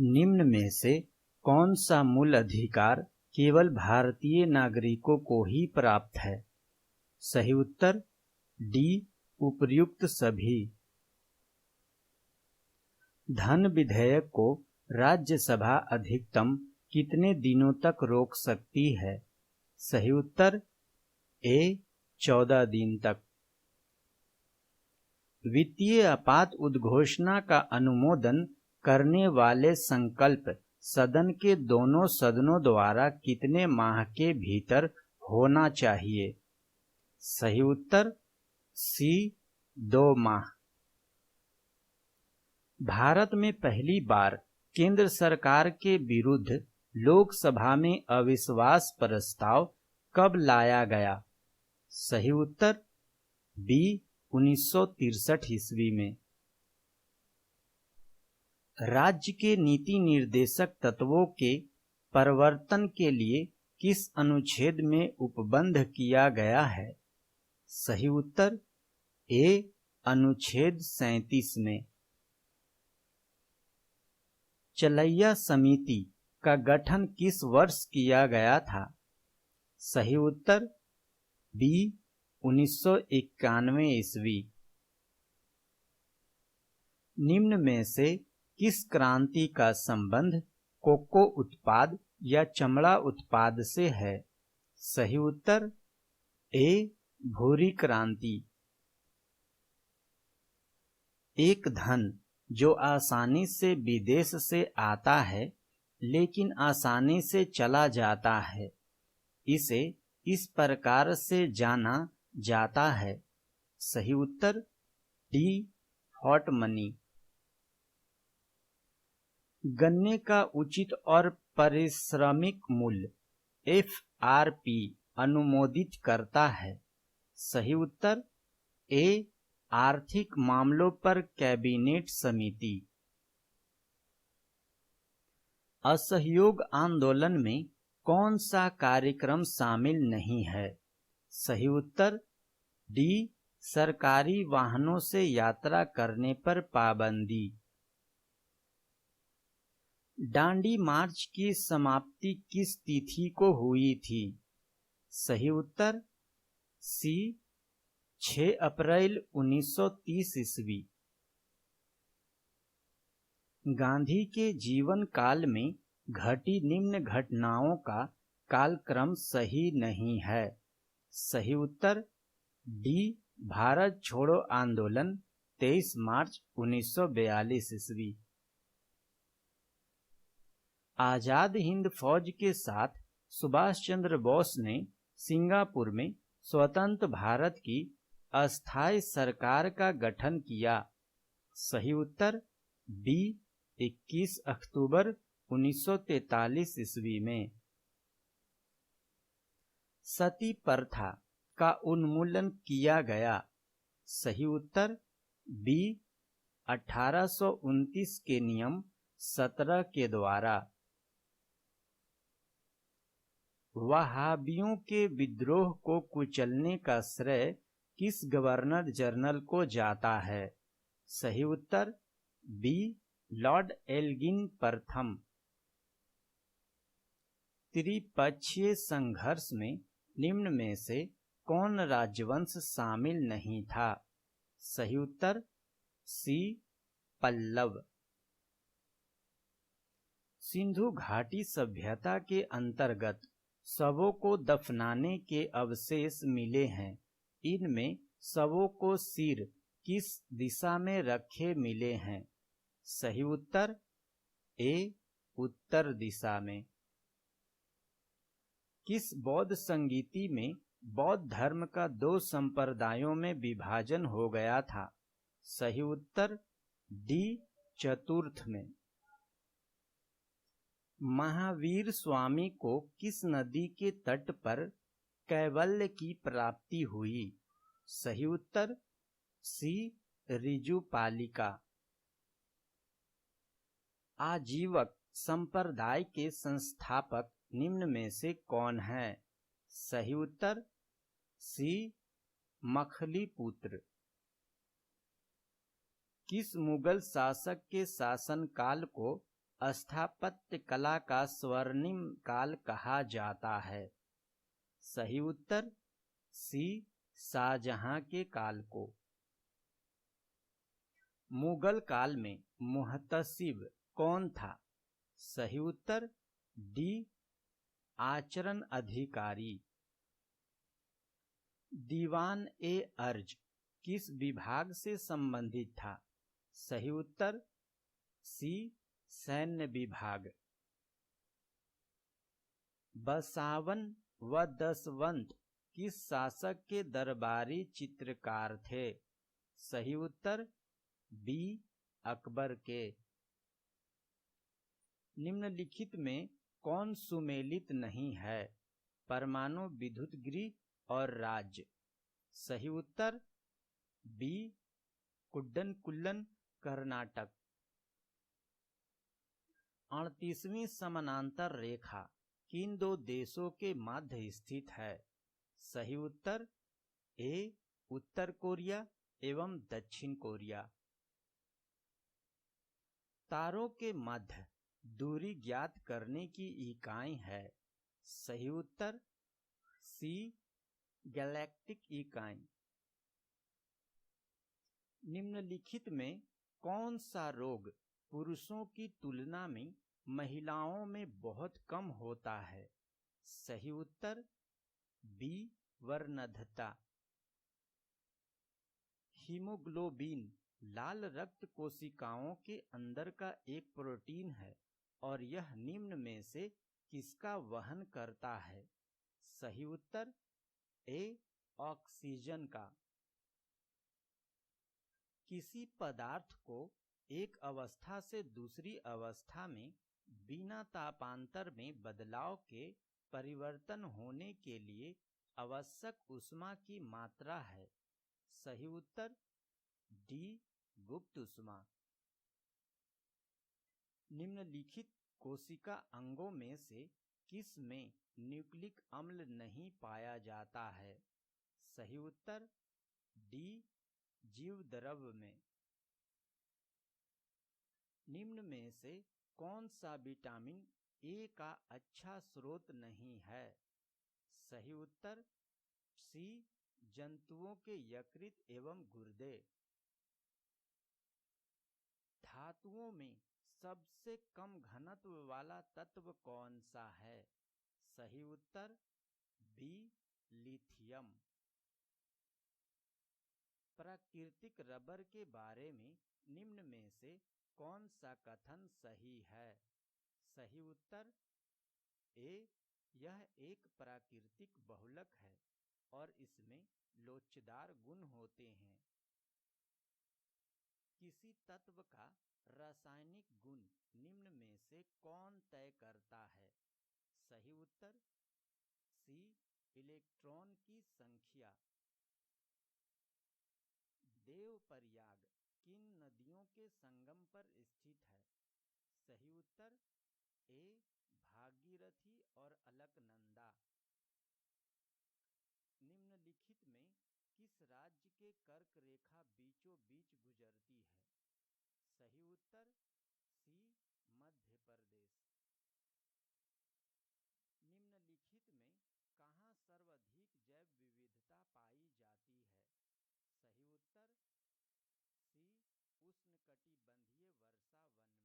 निम्न में से कौन सा मूल अधिकार केवल भारतीय नागरिकों को ही प्राप्त है? सही उत्तर डी, उपर्युक्त सभी। धन विधेयक को राज्यसभा अधिकतम कितने दिनों तक रोक सकती है? सही उत्तर ए, 14 दिन तक। वित्तीय आपात उद्घोषणा का अनुमोदन करने वाले संकल्प सदन के दोनों सदनों द्वारा कितने माह के भीतर होना चाहिए? सही उत्तर सी, 2 माह। भारत में पहली बार केंद्र सरकार के विरुद्ध लोकसभा में अविश्वास प्रस्ताव कब लाया गया? सही उत्तर बी, 1963 ईस्वी में। राज्य के नीति निर्देशक तत्वों के परिवर्तन के लिए किस अनुच्छेद में उपबंध किया गया है? सही उत्तर ए, अनुच्छेद 37 में। चलैया समिति का गठन किस वर्ष किया गया था? सही उत्तर बी, 1991 ईस्वी। निम्न में से किस क्रांति का संबंध कोको उत्पाद या चमड़ा उत्पाद से है? सही उत्तर ए, भूरी क्रांति। एक धन जो आसानी से विदेश से आता है लेकिन आसानी से चला जाता है, इसे इस प्रकार से जाना जाता है। सही उत्तर डी, हॉट मनी। गन्ने का उचित और पारिश्रमिक मूल्य FRP अनुमोदित करता है। सही उत्तर ए, आर्थिक मामलों पर कैबिनेट समिति। असहयोग आंदोलन में कौन सा कार्यक्रम शामिल नहीं है? सही उत्तर डी, सरकारी वाहनों से यात्रा करने पर पाबंदी। डांडी मार्च की समाप्ति किस तिथि को हुई थी? सही उत्तर सी, 6 अप्रैल 1930 ईस्वी। गांधी के जीवन काल में घटी निम्न घटनाओं का कालक्रम सही नहीं है। सही उत्तर डी, भारत छोड़ो आंदोलन 23 मार्च 1942 ईस्वी। आजाद हिंद फौज के साथ सुभाष चंद्र बोस ने सिंगापुर में स्वतंत्र भारत की अस्थायी सरकार का गठन किया। सही उत्तर बी, 21 अक्टूबर 1943 ईस्वी में। सती प्रथा का उन्मूलन किया गया। सही उत्तर बी, 1829 के नियम 17 के द्वारा। वहाबियों के विद्रोह को कुचलने का श्रेय किस गवर्नर जनरल को जाता है? सही उत्तर बी, लॉर्ड एल्गिन प्रथम। त्रिपक्षीय संघर्ष में निम्न में से कौन राजवंश शामिल नहीं था? सही उत्तर सी, पल्लव। सिंधु घाटी सभ्यता के अंतर्गत शवों को दफनाने के अवशेष मिले हैं। इनमें शवों को सिर किस दिशा में रखे मिले हैं? सही उत्तर ए, उत्तर दिशा में। किस बौद्ध संगीति में बौद्ध धर्म का 2 संप्रदायों में विभाजन हो गया था? सही उत्तर डी, चतुर्थ में। महावीर स्वामी को किस नदी के तट पर कैवल्य की प्राप्ति हुई? सही उत्तर सी, ऋजुपालिका। आजीवक संप्रदाय के संस्थापक निम्न में से कौन है? सही उत्तर सी, मखलीपुत्र। किस मुगल शासक के शासनकाल को स्थापत्य कला का स्वर्णिम काल कहा जाता है? सही उत्तर सी, शाहजहां के काल को। मुगल काल में मुहतसिब कौन था? सही उत्तर डी, आचरण अधिकारी। दीवान ए अर्ज किस विभाग से संबंधित था? सही उत्तर सी, सैन्य विभाग। बसावन व दसवंत किस शासक के दरबारी चित्रकार थे? सही उत्तर बी, अकबर के। निम्नलिखित में कौन सुमेलित नहीं है? परमाणु विद्युत गृह और राज्य। सही उत्तर बी, कुड्डनकुल्लन कर्नाटक। 38वीं समानांतर रेखा किन दो देशों के मध्य स्थित है? सही उत्तर ए, उत्तर कोरिया एवं दक्षिण कोरिया। तारों के मध्य दूरी ज्ञात करने की इकाई है? सही उत्तर सी, गैलेक्टिक इकाई। निम्नलिखित में कौन सा रोग पुरुषों की तुलना में महिलाओं में बहुत कम होता है? सही उत्तर बी, वर्णद्धता। हीमोग्लोबिन लाल रक्त कोशिकाओं के अंदर का एक प्रोटीन है और यह निम्न में से किसका वहन करता है? सही उत्तर ए, ऑक्सीजन का। किसी पदार्थ को एक अवस्था से दूसरी अवस्था में बिना तापांतर में बदलाव के परिवर्तन होने के लिए आवश्यक ऊष्मा की मात्रा है? सही उत्तर डी, गुप्त ऊष्मा। निम्नलिखित कोशिका अंगों में से किस में न्यूक्लिक अम्ल नहीं पाया जाता है? सही उत्तर डी, जीवद्रव में। निम्न में से कौन सा विटामिन ए का अच्छा स्रोत नहीं है? सही उत्तर सी, जंतुओं के यकृत एवं गुर्दे। धातुओं में सबसे कम घनत्व वाला तत्व कौन सा है? सही उत्तर बी, लिथियम। प्राकृतिक रबर के बारे में निम्न में से कौन सा कथन सही है? सही उत्तर ए, यह एक प्राकृतिक बहुलक है और इसमें लोचदार गुण होते हैं। किसी तत्व का रासायनिक गुण निम्न में से कौन तय करता है? सही उत्तर सी, इलेक्ट्रॉन की संख्या। देवप्रयाग किन नदियों के संगम पर स्थित है? सही उत्तर ए, भागीरथी और अलकनंदा। निम्नलिखित में किस राज्य के कर्क रेखा बीचों बीच गुजरती है? सही उत्तर सी, मध्य प्रदेश। निम्नलिखित में कहाँ सर्वाधिक जैव विविधता पाई जाती है? सही उत्तर सी, उष्णकटिबंधीय वर्षा वन